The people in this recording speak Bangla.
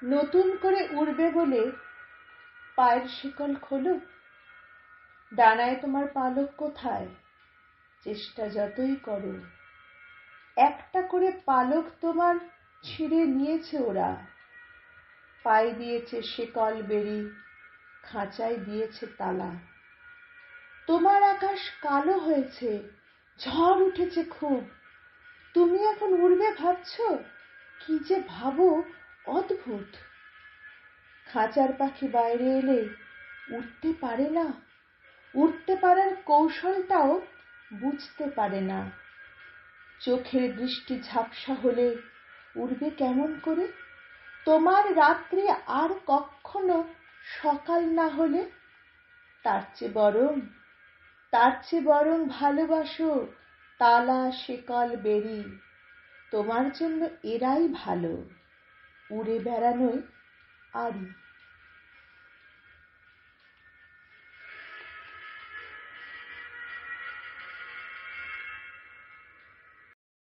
নতুন করে উড়বে বলে পায়ের শিকল খোলো। ডানায় তোমার পালক কোথায়? চেষ্টা যতই করো, একটা করে পালক তোমার ছিঁড়ে নিয়েছে ওরা। পায়ে দিয়েছে শিকল বেড়ি, খাঁচায় দিয়েছে তালা। তোমার আকাশ কালো হয়েছে, ঝড় উঠেছে খুব। তুমি এখন উড়বে ভাবছো? কি যে ভাবো অদ্ভুত। খাঁচার পাখি বাইরে এলে উঠতে পারে না, উঠতে পারার কৌশলটাও বুঝতে পারে না। চোখের দৃষ্টি ঝাপসা হলে উড়বে কেমন করে? তোমার রাত্রি আর কখনো সকাল না হলে? তার চেয়ে বরং ভালোবাসো তালা শিকল বেড়ি। তোমার জন্য এরাই ভালো, উড়ে বেড়ানোই আরি।